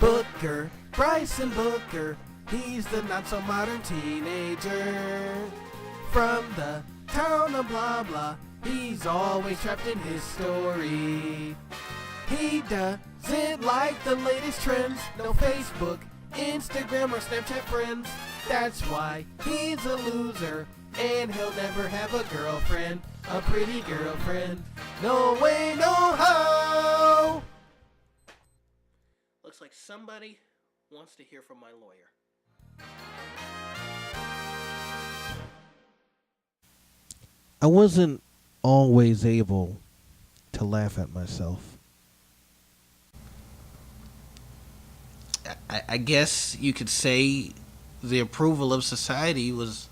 Booker, Bryson Booker, he's the not-so-modern teenager. From the town of blah blah, he's always trapped in his story. He doesn't like the latest trends, no Facebook, Instagram, or Snapchat friends. That's why he's a loser, and he'll never have a girlfriend, a pretty girlfriend. No way, no how! Looks like somebody wants to hear from my lawyer. I wasn't always able to laugh at myself. I guess you could say the approval of society was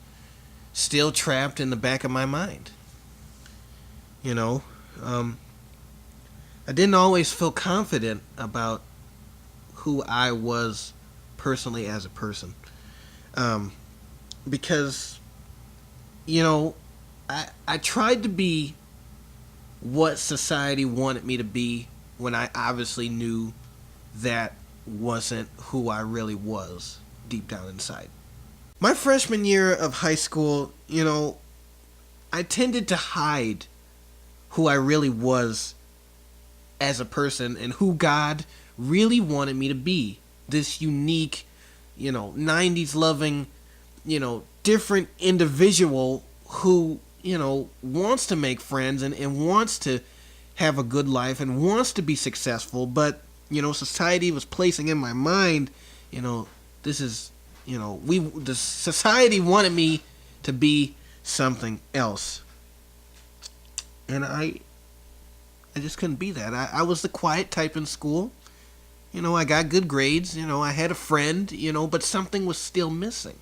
still trapped in the back of my mind. You know, I didn't always feel confident about who I was personally as a person. Because, you know, I tried to be what society wanted me to be when I obviously knew that wasn't who I really was deep down inside. My freshman year of high school, you know, I tended to hide who I really was as a person and who God really wanted me to be. This unique, you know, 90s loving, you know, different individual who, you know, wants to make friends and wants to have a good life and wants to be successful, but, you know, society was placing in my mind, you know, this is, you know, the society wanted me to be something else. And I just couldn't be that. I was the quiet type in school. You know, I got good grades, you know, I had a friend, you know, but something was still missing.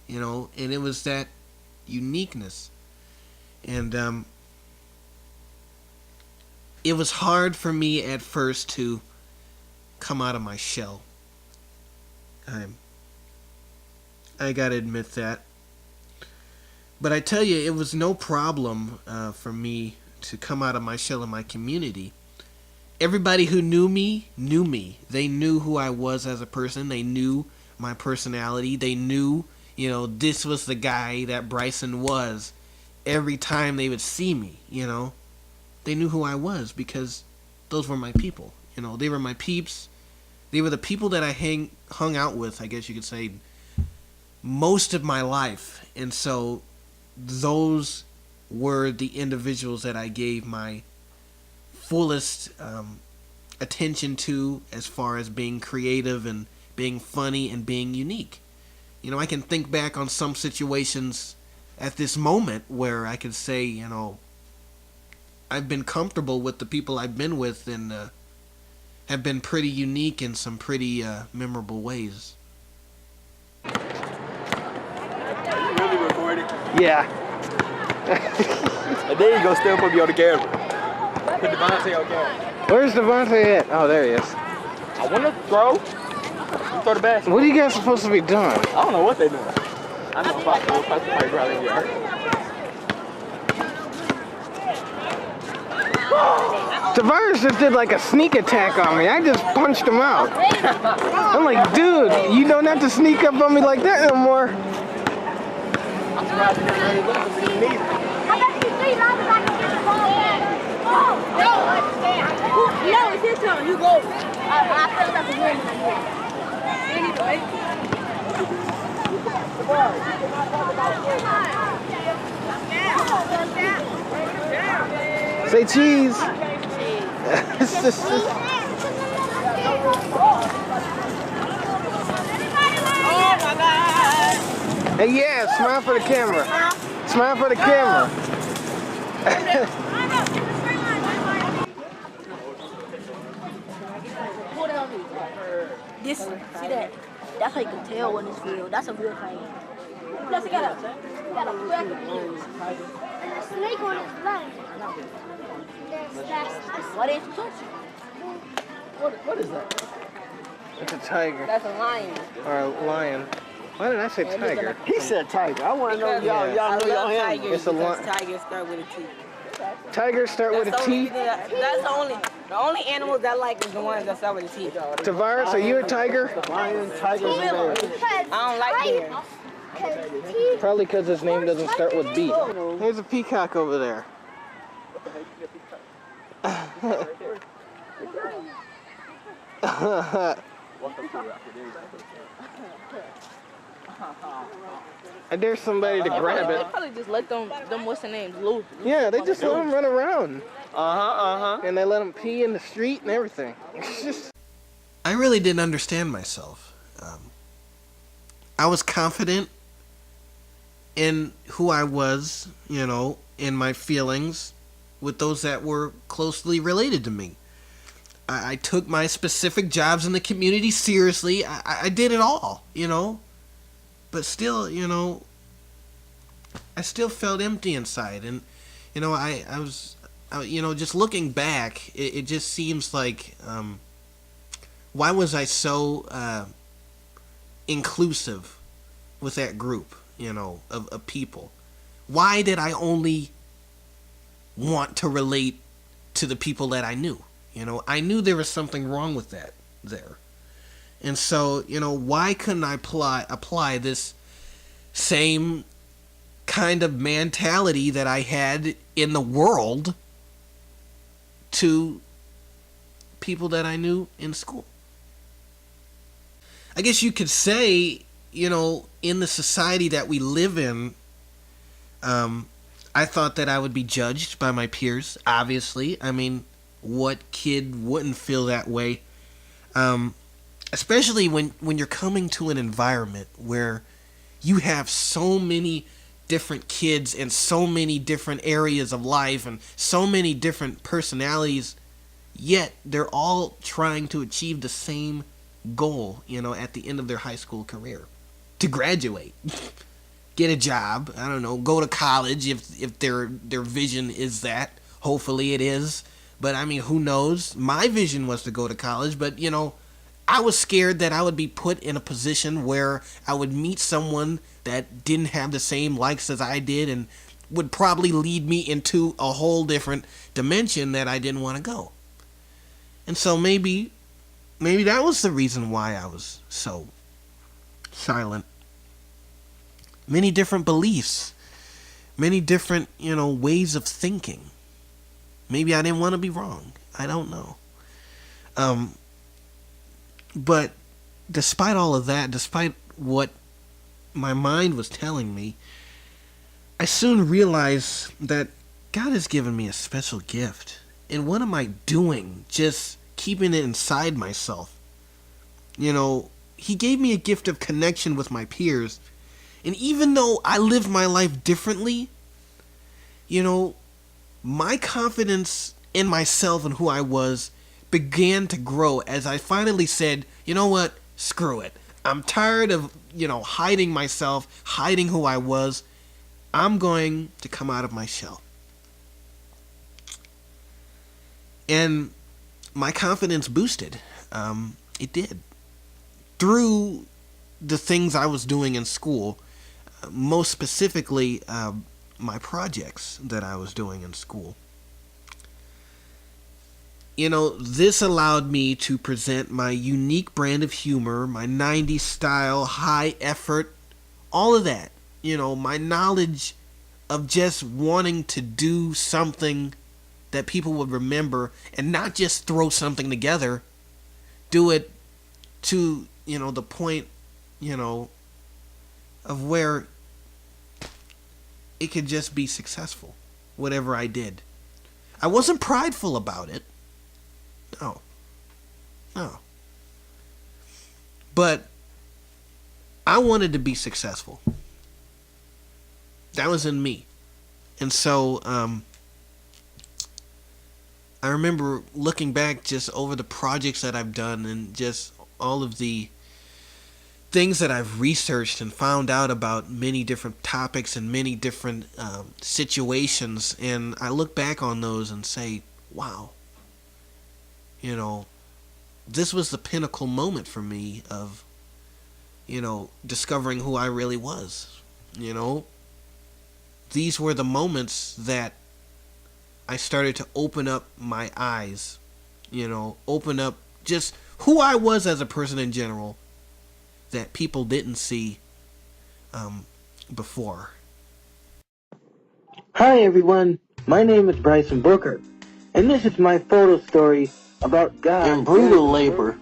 You know, and it was that uniqueness. And it was hard for me at first to come out of my shell. I gotta admit that. But I tell you, it was no problem for me to come out of my shell in my community. Everybody who knew me. They knew who I was as a person. They knew my personality. They knew, you know, this was the guy that Bryson was. Every time they would see me, you know, they knew who I was because those were my people. You know, they were my peeps. They were the people that I hung out with, I guess you could say, most of my life. And so those were the individuals that I gave my fullest attention to as far as being creative and being funny and being unique. You know, I can think back on some situations at this moment where I could say, you know, I've been comfortable with the people I've been with and have been pretty unique in some pretty memorable ways. Are you really recording? Yeah. And there you go, still put me on the camera. Put Devontae on camera. Where's Devontae at? Oh, there he is. I want to throw. You throw the basket. What are you guys supposed to be doing? I don't know what they're doing. I know if I throw, probably probably in the yard. Tavares just did like a sneak attack on me. I just punched him out. I'm like, dude, you don't have to sneak up on me like that anymore. I'm surprised you didn't really look at me neither. No, it's his turn. You go. I felt like a woman. Anyway. Say cheese. Oh my God. Hey, yeah, smile for the camera. Smile for the camera. This, see that? That's how you can tell when it's real. That's a real thing. Plus, it got a snake on his leg. What is it? What is that? It's a tiger. That's a lion. Or a lion. Why did I say tiger? He said tiger. I want to know y'all know y'all him. It's a lion. Tigers start with a T. Tigers start with a T? That's the only. The only animals I like is the ones that start with a T. Tavares, are you a tiger? Lion, tigers, and bears. I don't like bears. Probably because his name doesn't start with B. There's a peacock over there. I dare somebody to grab They it. probably just let them what's the names, loose. Yeah, they just let them run around. Uh-huh. And they let them pee in the street and everything. I really didn't understand myself. I was confident in who I was, you know, in my feelings with those that were closely related to me. I took my specific jobs in the community seriously. I did it all, you know. But still, you know, I still felt empty inside. And, you know, I was, you know, just looking back, it just seems like, why was I so inclusive with that group, you know, of people? Why did I only want to relate to the people that I knew? You know, I knew there was something wrong with that there. And so, you know, why couldn't I apply this same kind of mentality that I had in the world to people that I knew in school? I guess you could say, you know, in the society that we live in, I thought that I would be judged by my peers, obviously. I mean, what kid wouldn't feel that way? Especially when you're coming to an environment where you have so many different kids and so many different areas of life and so many different personalities, yet they're all trying to achieve the same goal, you know, at the end of their high school career. To graduate. Get a job, I don't know, go to college if their vision is that. Hopefully it is. But I mean, who knows? My vision was to go to college, but you know, I was scared that I would be put in a position where I would meet someone that didn't have the same likes as I did and would probably lead me into a whole different dimension that I didn't want to go. And so maybe that was the reason why I was so silent. Many different beliefs, many different, you know, ways of thinking. Maybe I didn't want to be wrong. I don't know. But despite all of that, despite what my mind was telling me, I soon realized that God has given me a special gift. And what am I doing just keeping it inside myself? You know, He gave me a gift of connection with my peers. And even though I lived my life differently, you know, my confidence in myself and who I was began to grow as I finally said, you know what, screw it. I'm tired of, you know, hiding myself, hiding who I was. I'm going to come out of my shell. And my confidence boosted. It did. Through the things I was doing in school, most specifically, my projects that I was doing in school. You know, this allowed me to present my unique brand of humor, my 90s style, high effort, all of that. You know, my knowledge of just wanting to do something that people would remember and not just throw something together, do it to, you know, the point, you know, of where it could just be successful, whatever I did. I wasn't prideful about it. No. But I wanted to be successful. That was in me. And so, I remember looking back just over the projects that I've done and just all of the things that I've researched and found out about many different topics and many different situations. And I look back on those and say, wow, you know, this was the pinnacle moment for me of, you know, discovering who I really was. You know, these were the moments that I started to open up my eyes open up just who I was as a person in general that people didn't see before. Hi everyone, my name is Bryson Booker, and this is my photo story about God and brutal labor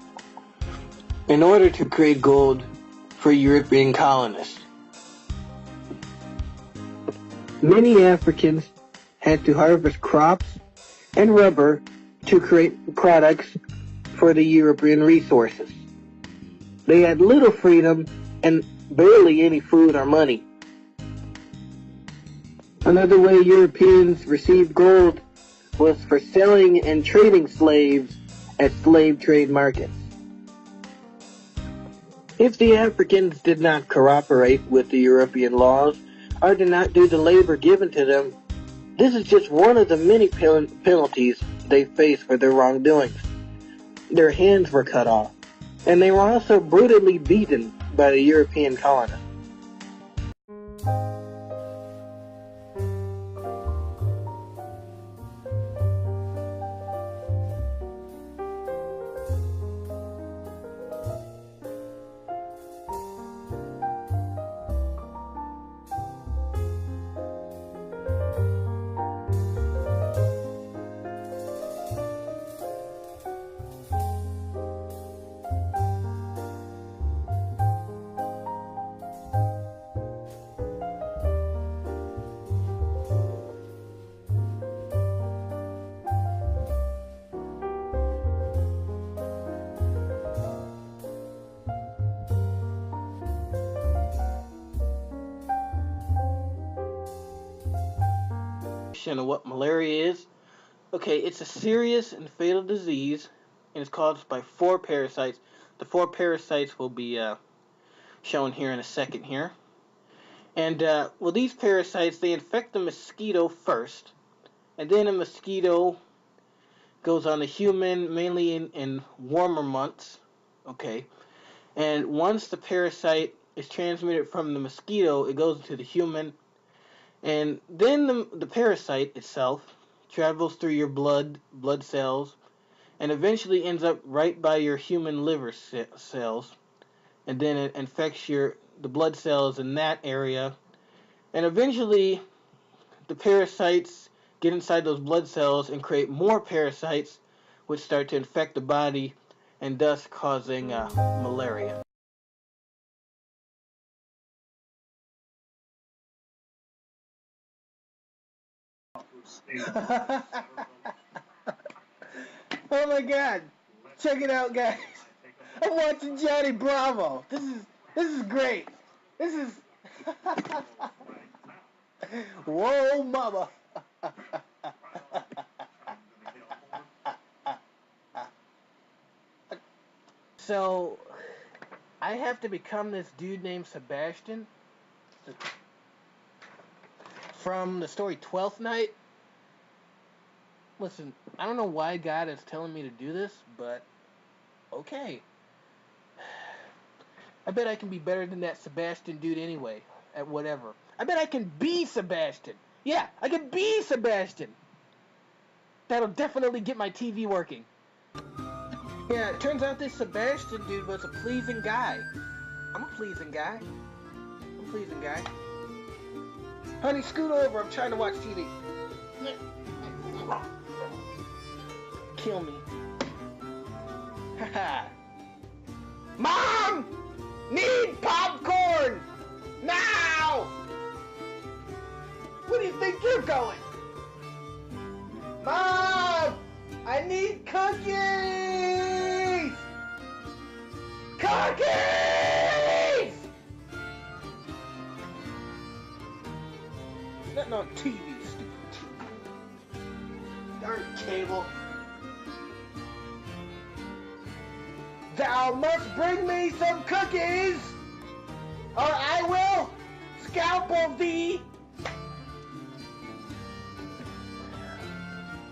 in order to create gold for European colonists. Many Africans had to harvest crops and rubber to create products for the European resources. They had little freedom and barely any food or money. Another way Europeans received gold was for selling and trading slaves at slave trade markets. If the Africans did not cooperate with the European laws or did not do the labor given to them, this is just one of the many penalties they faced for their wrongdoings. Their hands were cut off, and they were also brutally beaten by the European colonists. Of what malaria is. Okay, it's a serious and fatal disease, and it's caused by 4 parasites. The 4 parasites will be shown here in a second here. And well, these parasites, they infect the mosquito first, and then a mosquito goes on the human, mainly in warmer months. Okay, and once the parasite is transmitted from the mosquito, it goes into the human. And then the parasite itself travels through your blood cells, and eventually ends up right by your human liver cells, and then it infects the blood cells in that area, and eventually the parasites get inside those blood cells and create more parasites, which start to infect the body, and thus causing malaria. Oh my God! Check it out, guys. I'm watching Johnny Bravo. This is great. This is whoa, mama. So I have to become this dude named Sebastian from the story 12th Night. Listen, I don't know why God is telling me to do this, but okay. I bet I can be better than that Sebastian dude anyway, at whatever. I bet I can be Sebastian. Yeah, I can be Sebastian. That'll definitely get my TV working. Yeah, it turns out this Sebastian dude was a pleasing guy. I'm a pleasing guy. Honey, scoot over. I'm trying to watch TV. Kill me. Haha. Mom! Need popcorn! Now! Where do you think you're going? Mom! I need cookies! Cookies! Nothing on TV, stupid TV. Darn cable. Thou must bring me some cookies, or I will scalpel thee.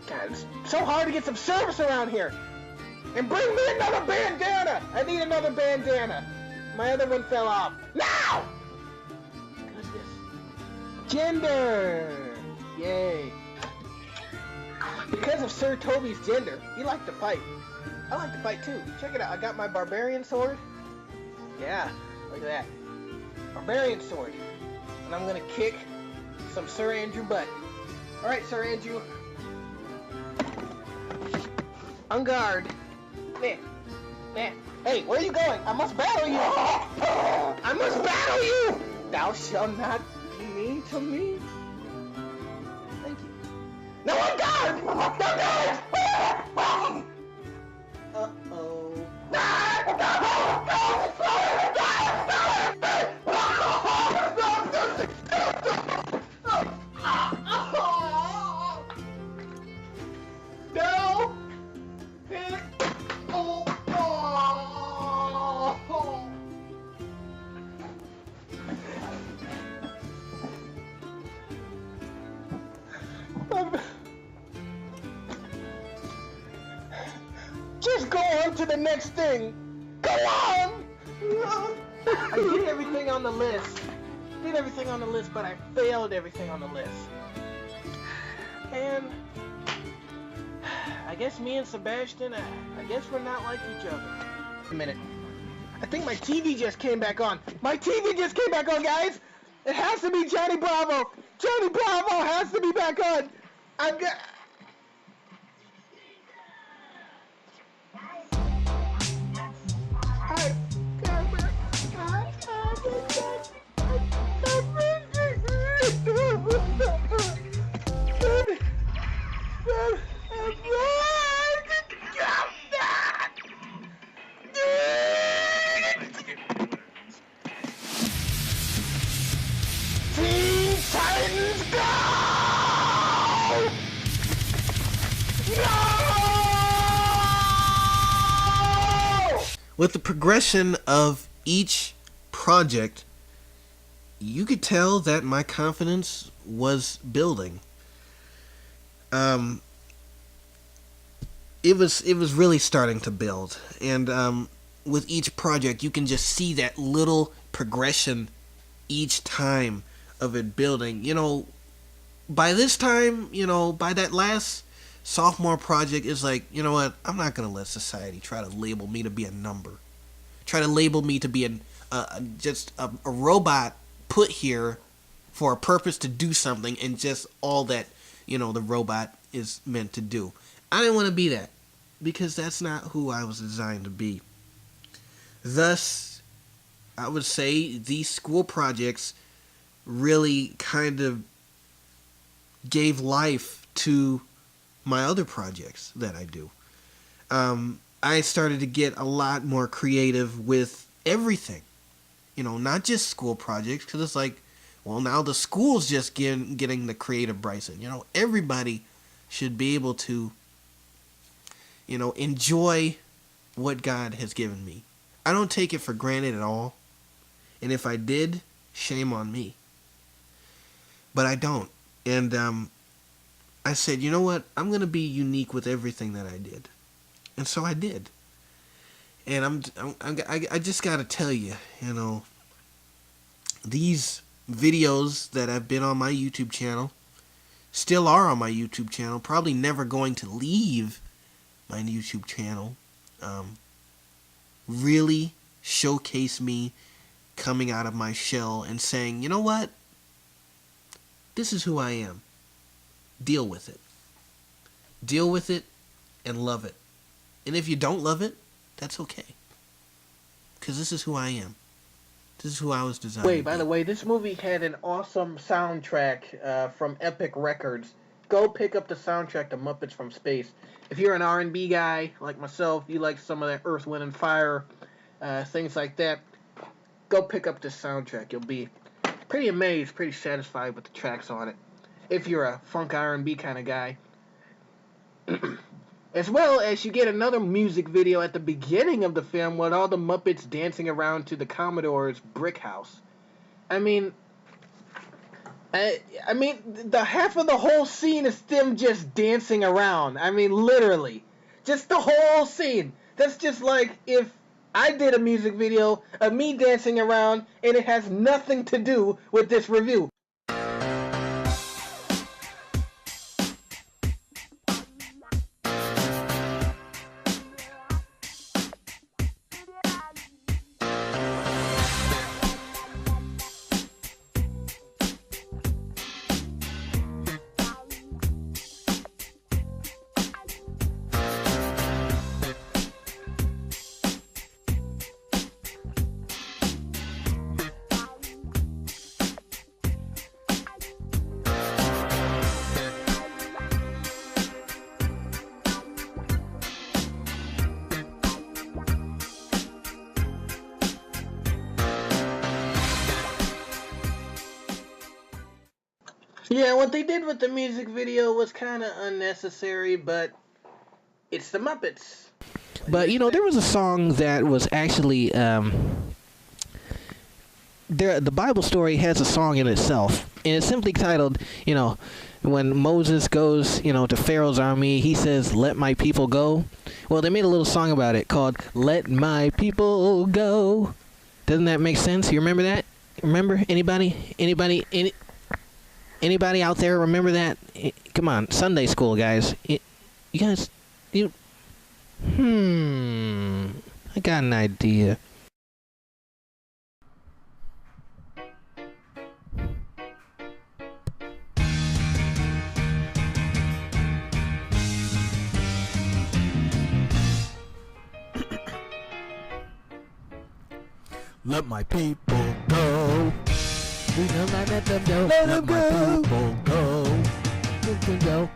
God, it's so hard to get some service around here. And bring me another bandana. I need another bandana. My other one fell off. Now! Goodness. Gender. Yay. because of Sir Toby's gender, he liked to fight. I like to fight too. Check it out. I got my barbarian sword. Yeah, look at that. Barbarian sword. And I'm gonna kick some Sir Andrew butt. Alright, Sir Andrew. On guard. There. There. Hey, where are you going? I must battle you! I must battle you! Thou shalt not be mean to me. Thank you. No, on guard! On guard! Uh-oh. No! Just go on to the next thing. Go on! I did everything on the list. But I failed everything on the list. And I guess me and Sebastian, I guess we're not like each other. A minute. I think my TV just came back on. My TV just came back on, guys! It has to be Johnny Bravo! Johnny Bravo has to be back on! I've got... Teen Titans Go! No! With the progression of each project, you could tell that my confidence was building. It was really starting to build, and with each project, you can just see that little progression each time of it building. You know, by this time, you know, by that last sophomore project, it's like, you know what? I'm not gonna let society try to label me to be a number, try to label me to be just a robot put here for a purpose to do something, and just all that, you know, the robot is meant to do. I didn't want to be that, because that's not who I was designed to be. Thus, I would say these school projects really kind of gave life to my other projects that I do. I started to get a lot more creative with everything. You know, not just school projects, because it's like, well, now the school's just getting the creative Bryson. You know, everybody should be able to, you know, enjoy what God has given me. I don't take it for granted at all. And if I did, shame on me. But I don't. And I said, you know what? I'm going to be unique with everything that I did. And so I did. And I just got to tell you, you know, these videos that have been on my YouTube channel, still are on my YouTube channel, probably never going to leave my YouTube channel, really showcase me coming out of my shell and saying, you know what? This is who I am. Deal with it. Deal with it and love it. And if you don't love it, that's okay. Because this is who I am. This is who I was designed to be. Wait, by the way, this movie had an awesome soundtrack from Epic Records. Go pick up the soundtrack to Muppets from Space. If you're an R&B guy like myself, you like some of that Earth, Wind, and Fire, things like that, go pick up this soundtrack. You'll be pretty amazed, pretty satisfied with the tracks on it. If you're a funk R&B kind of guy. As well as you get another music video at the beginning of the film with all the Muppets dancing around to the Commodore's brick house. I mean, the half of the whole scene is them just dancing around. I mean, literally. Just the whole scene. That's just like if I did a music video of me dancing around and it has nothing to do with this review. Yeah, what they did with the music video was kind of unnecessary, but it's the Muppets. But you know, there was a song that was actually there. The Bible story has a song in itself, and it's simply titled, you know, when Moses goes, you know, to Pharaoh's army, he says, "Let my people go." Well, they made a little song about it called "Let My People Go." Doesn't that make sense? You remember that? Remember? Anybody out there remember that? Come on, Sunday school, guys. You guys, you. I got an idea. Let my people go. We will not let them go. Let my people go. Let them go.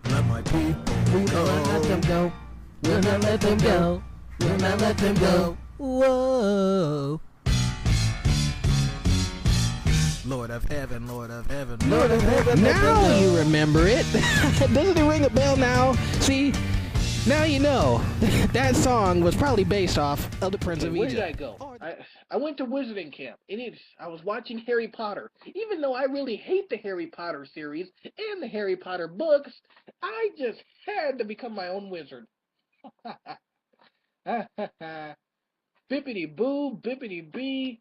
Let my people We will not let them go. go. We'll not let them go. We'll not let them go. Whoa. Lord of heaven, Lord of heaven, Lord of heaven. Now you remember it. Doesn't it ring a bell now? See? Now you know. That song was probably based off of the Prince of Where Egypt. did I go? I went to wizarding camp, and I was watching Harry Potter. Even though I really hate the Harry Potter series and the Harry Potter books, I just had to become my own wizard. Bippity boo, bippity bee,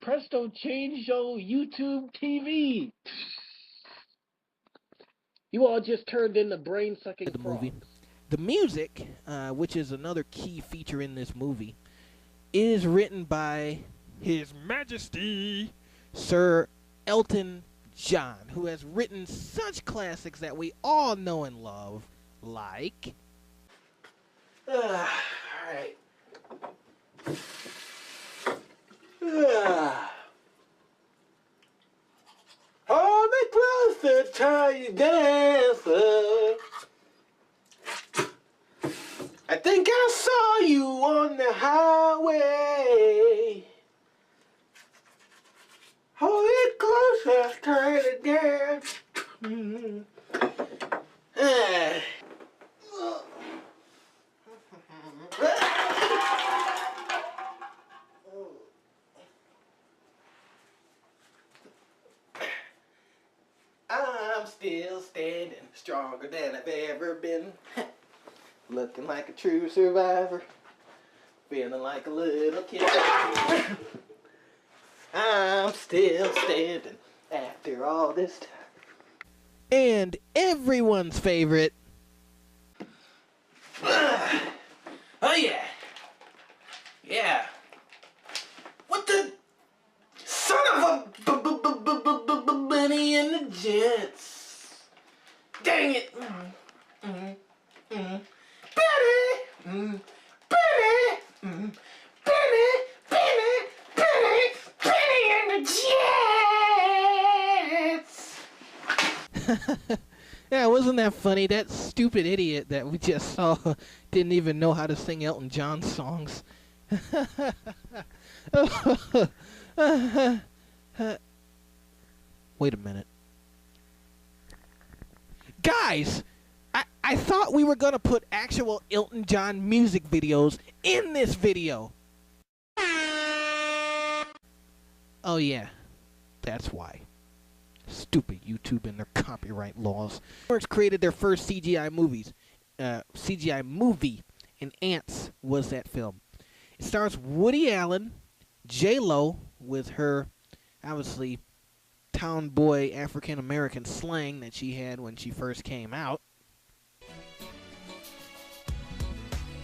presto change show, YouTube TV. You all just turned into brain-sucking The frogs. movie. The music, which is another key feature in this movie, is written by His Majesty Sir Elton John, who has written such classics that we all know and love, like... Alright. Hold me closer, tiny dancer. I think I saw you on the highway. Hold it closer, tiny dancer. I'm still standing, stronger than I've ever been. Looking like a true survivor, feeling like a little kid. I'm still standing after all this time. And everyone's favorite... Oh yeah. Yeah. What the... Son of a... Benny and the Jets. Dang it. Benny. Benny. Benny and the Jets. Yeah, wasn't that funny? That stupid idiot that we just saw didn't even know how to sing Elton John songs. Wait a minute. Guys! I thought we were gonna put actual Elton John music videos in this video. Oh yeah, that's why. Stupid YouTube and their copyright laws. DreamWorks created their first CGI movie, and Ants was that film. It stars Woody Allen, J-Lo with her, obviously, town boy African American slang that she had when she first came out.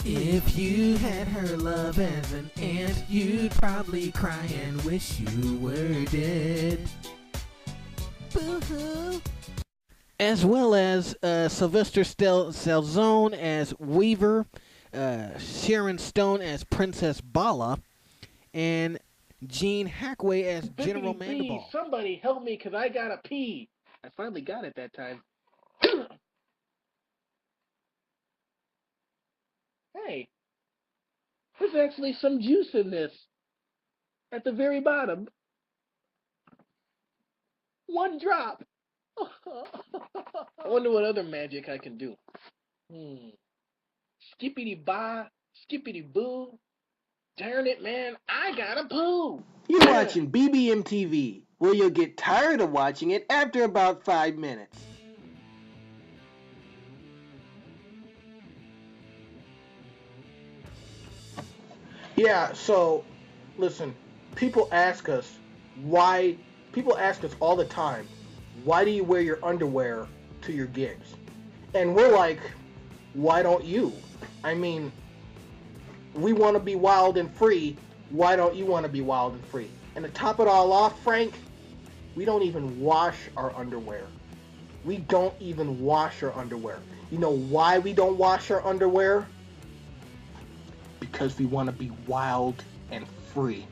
If you had her love as an ant, you'd probably cry and wish you were dead. Boo-hoo. As well as Sylvester Stallone as Weaver, Sharon Stone as Princess Bala, and Gene Hackaway as General Mandible. Somebody help me, because I gotta pee. I finally got it that time. Hey, there's actually some juice in this. At the very bottom. One drop. I wonder what other magic I can do. Skippity bye, skippity boo. Darn it, man, I gotta poo. You're watching BBMTV. Well, you'll get tired of watching it after about 5 minutes. Yeah, so, listen, people ask us all the time, why do you wear your underwear to your gigs? And we're like, why don't you? I mean, we want to be wild and free. Why don't you want to be wild and free? And to top it all off, Frank, we don't even wash our underwear. We don't even wash our underwear. You know why we don't wash our underwear? Because we want to be wild and free.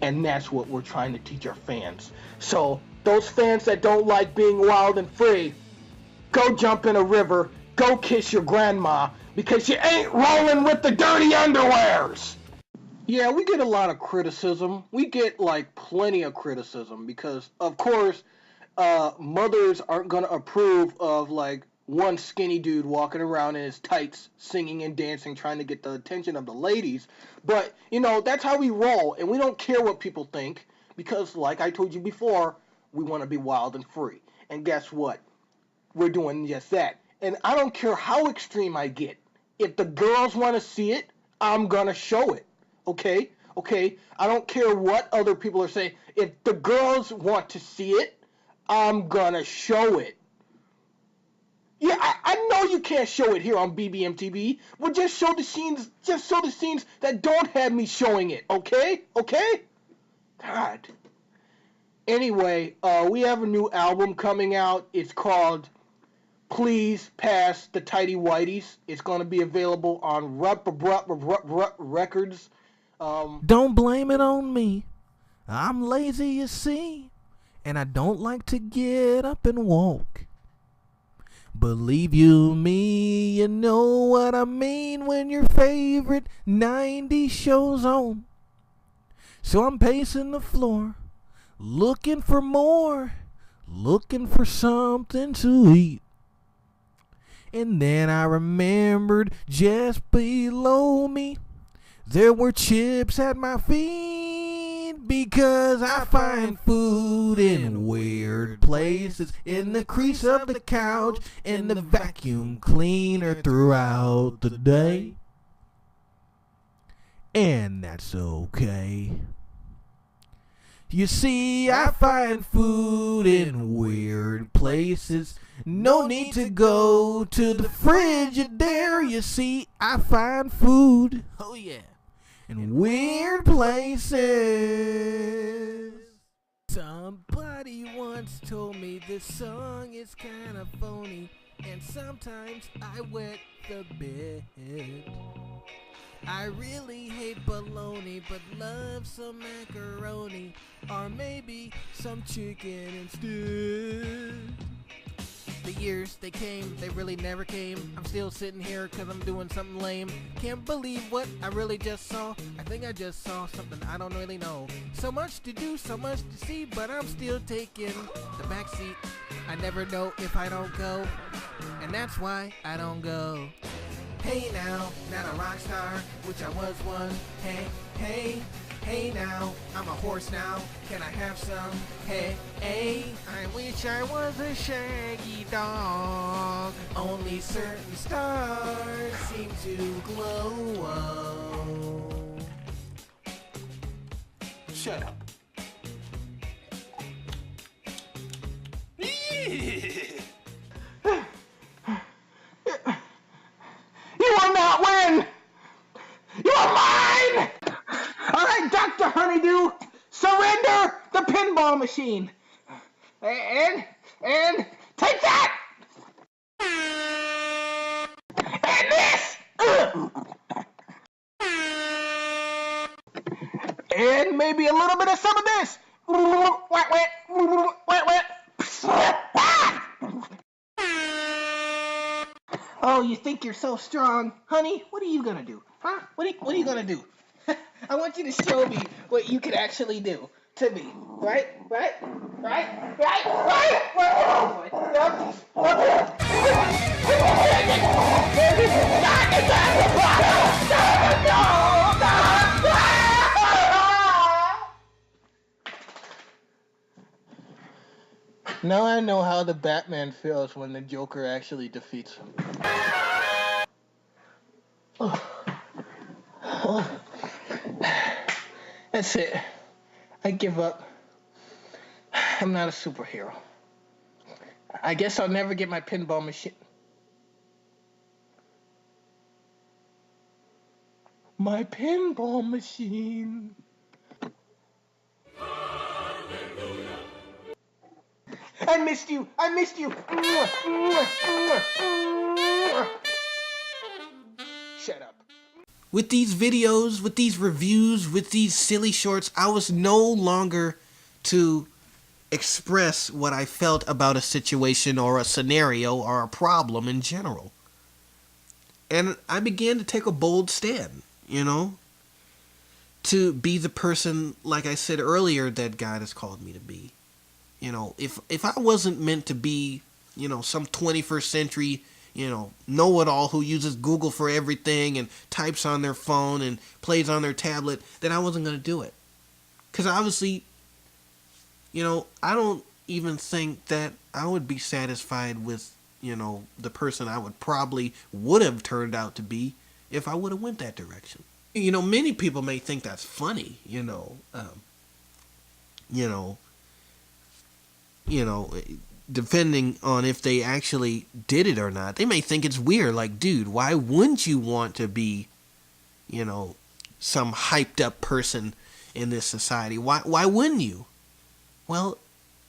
And that's what we're trying to teach our fans. So, those fans that don't like being wild and free, go jump in a river, go kiss your grandma, because you ain't rolling with the dirty underwears! Yeah, we get a lot of criticism. We get, like, plenty of criticism, because, of course, mothers aren't going to approve of, like, one skinny dude walking around in his tights, singing and dancing, trying to get the attention of the ladies. But, you know, that's how we roll, and we don't care what people think, because, like I told you before, we want to be wild and free. And guess what? We're doing just that. And I don't care how extreme I get. If the girls want to see it, I'm going to show it. Okay? Okay? I don't care what other people are saying. If the girls want to see it, I'm going to show it. Yeah, I know you can't show it here on BBMTV. Well, just show the scenes that don't have me showing it, okay? Okay? God. Anyway, we have a new album coming out. It's called Please Pass the Tighty Whities. It's going to be available on Records. Don't blame it on me. I'm lazy, you see, and I don't like to get up and walk. Believe you me, you know what I mean when your favorite 90s show's on. So I'm pacing the floor, looking for more, looking for something to eat. And then I remembered just below me, there were chips at my feet. Because I find food in weird places, in the crease of the couch, in the vacuum cleaner throughout the day. And that's okay. You see, I find food in weird places. No need to go to the Frigidaire. You see, I find food, oh yeah, in weird places. Somebody once told me this song is kind of phony, and sometimes I wet the bed. I really hate bologna, but love some macaroni, or maybe some chicken instead. The years, they came, they really never came. I'm still sitting here cause I'm doing something lame. Can't believe what I really just saw. I think I just saw something I don't really know. So much to do, so much to see, but I'm still taking the back seat. I never know if I don't go, and that's why I don't go. Hey now, not a rock star, which I was one. Hey, hey, hey now, I'm a horse now. Can I have some? Hey, hey, I wish I was a shaggy dog. Only certain stars seem to glow. Shut up. You will not win! You are mine! Alright, Dr. Honeydew, surrender the pinball machine. And take that! And this! And maybe a little bit of some of this. Oh, you think you're so strong? Honey, what are you gonna do? Huh? What are you gonna do? I want you to show me what you can actually do to me, right? Right? Right? Right? Right? Right? Yep. Now I know how the Batman feels when the Joker actually defeats him. That's it. I give up. I'm not a superhero. I guess I'll never get my pinball machine. My pinball machine. I missed you. I missed you. Shut up. With these videos, with these reviews, with these silly shorts, I was no longer to express what I felt about a situation or a scenario or a problem in general. And I began to take a bold stand, to be the person, like I said earlier, that God has called me to be. If I wasn't meant to be, some 21st century, know-it-all who uses Google for everything and types on their phone and plays on their tablet, then I wasn't going to do it. Because obviously, I don't even think that I would be satisfied with, the person I would have turned out to be if I would have went that direction. Many people may think that's funny, depending on if they actually did it or not. They may think it's weird. Like, dude, why wouldn't you want to be, some hyped up person in this society? Why wouldn't you? Well,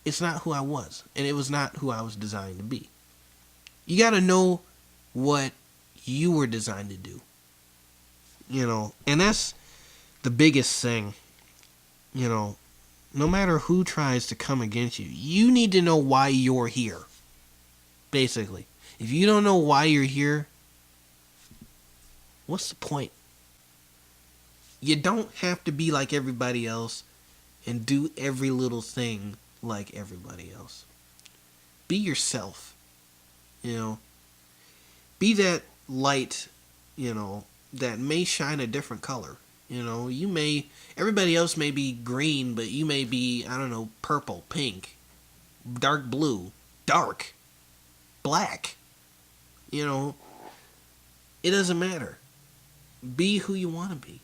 it's not who I was, and it was not who I was designed to be. You got to know what you were designed to do. And that's the biggest thing. No matter who tries to come against you, you need to know why you're here. Basically. If you don't know why you're here, what's the point? You don't have to be like everybody else and do every little thing like everybody else. Be yourself. Be that light, that may shine a different color. Everybody else may be green, but you may be, purple, pink, dark blue, dark, black. It doesn't matter. Be who you want to be.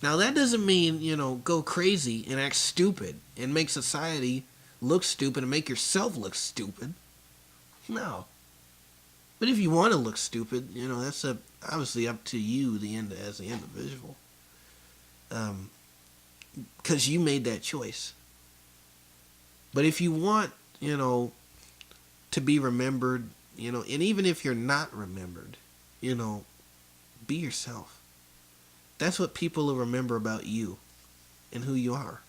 Now, that doesn't mean, go crazy and act stupid and make society look stupid and make yourself look stupid. No. But if you want to look stupid, that's obviously up to you as the individual. Because you made that choice. But if you want, to be remembered, and even if you're not remembered, be yourself. That's what people will remember about you and who you are.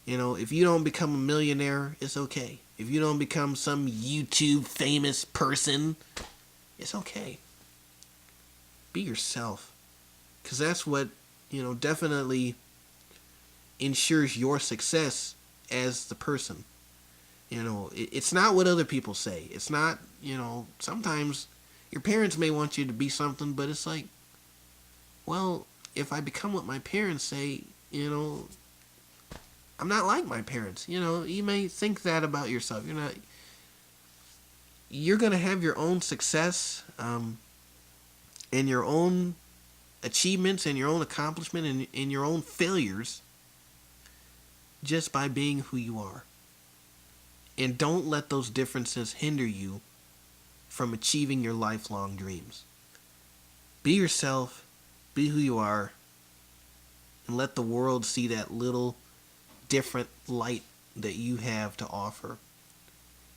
If you don't become a millionaire, it's okay. If you don't become some YouTube famous person, it's okay. Be yourself. Because that's what, definitely ensures your success as the person. It's not what other people say. It's not, sometimes your parents may want you to be something, but it's like, well, if I become what my parents say, I'm not like my parents. You may think that about yourself. You're going to have your own success, and your own achievements and your own accomplishment and your own failures just by being who you are. And don't let those differences hinder you from achieving your lifelong dreams. Be yourself, be who you are, and let the world see that little different light that you have to offer.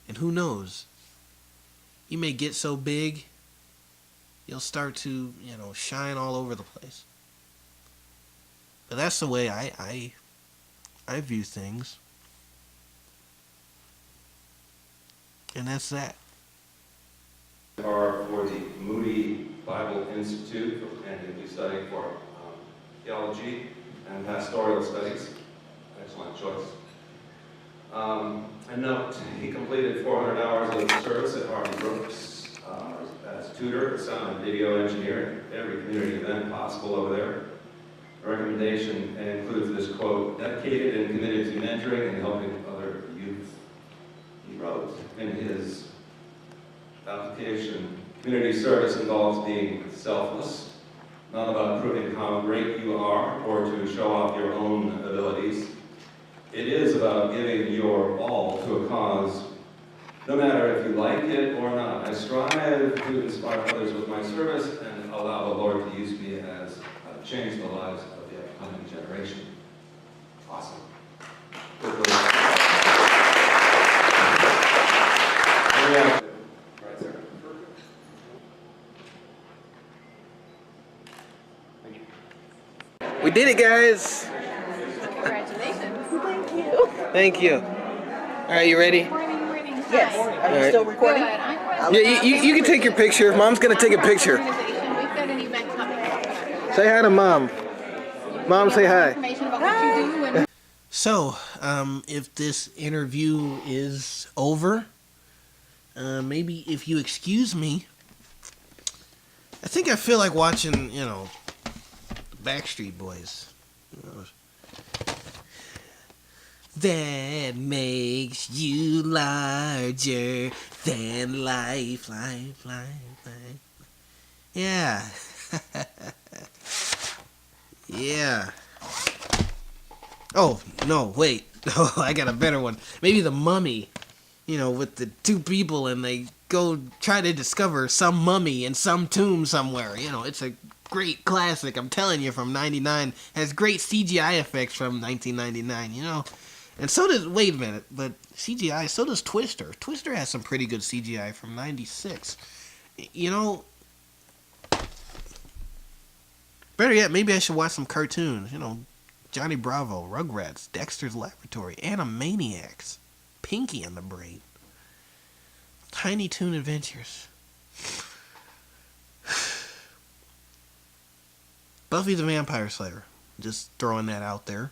And who knows, you may get so big, you'll start to, shine all over the place. But that's the way I view things. And that's that. Are for the Moody Bible Institute, and he'll be studying for theology and pastoral studies. Excellent choice. A note, he completed 400 hours of service at Harvey Brooks as tutor, sound and video engineer at every community event possible over there. A recommendation includes this quote, dedicated and committed to mentoring and helping other youth. He wrote in his application, community service involves being selfless, not about proving how great you are or to show off your own abilities. It is about giving your all to a cause, no matter if you like it or not. I strive to inspire others with my service and allow the Lord to use me as I change the lives of the upcoming generation. Awesome. Right there. We did it, guys. Congratulations. Thank you. All right, you ready? Yes. Are you still recording? Yeah, you can take your picture. Mom's gonna take a picture. We've got an event coming up. Say hi to Mom. Mom, say hi. Information about what you do and So, if this interview is over, maybe if you excuse me, I think I feel like watching, the Backstreet Boys. That makes you larger than life, life. Yeah. Yeah. Oh, no, wait. Oh, I got a better one. Maybe The Mummy, with the two people and they go try to discover some mummy in some tomb somewhere. It's a great classic, I'm telling you, from 99. Has great CGI effects from 1999, And so does, wait a minute, but CGI, so does Twister. Twister has some pretty good CGI from 96. Better yet, maybe I should watch some cartoons, Johnny Bravo, Rugrats, Dexter's Laboratory, Animaniacs, Pinky and the Brain, Tiny Toon Adventures, Buffy the Vampire Slayer, just throwing that out there,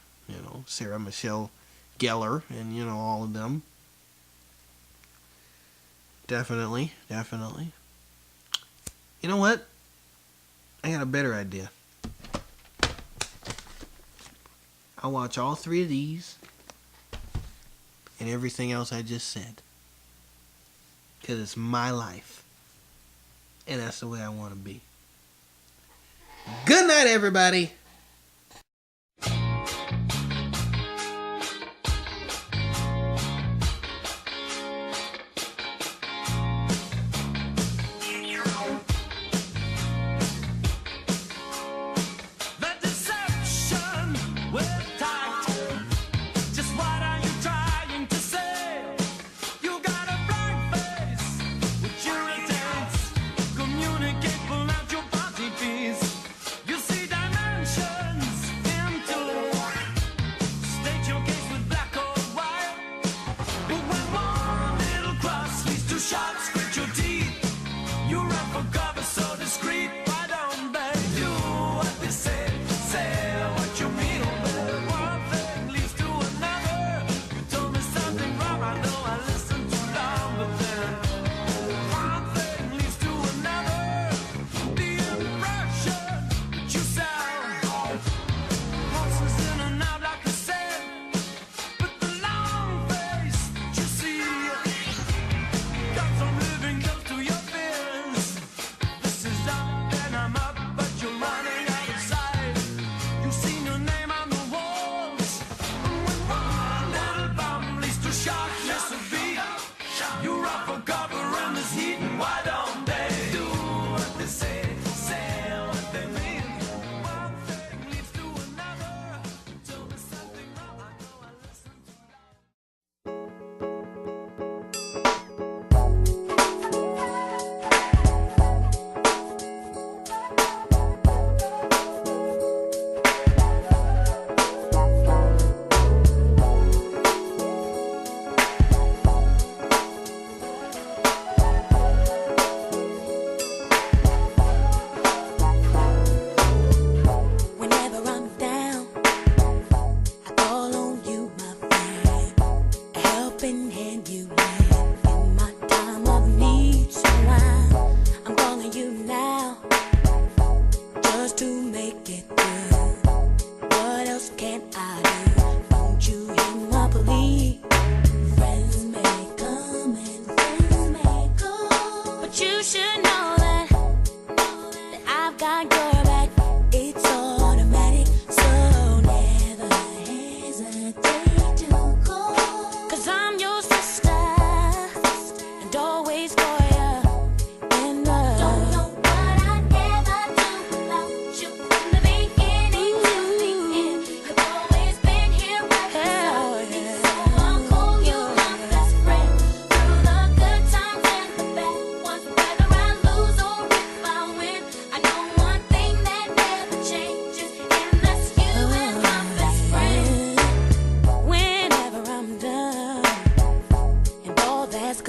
Sarah Michelle Gellar and, all of them. Definitely. You know what? I got a better idea. I'll watch all three of these and everything else I just said. Because it's my life. And that's the way I want to be. Good night, everybody.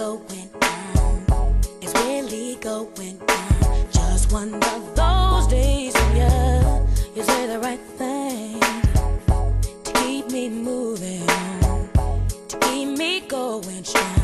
going on. It's really going on. Just one of those days when you say the right thing to keep me moving on, to keep me going strong.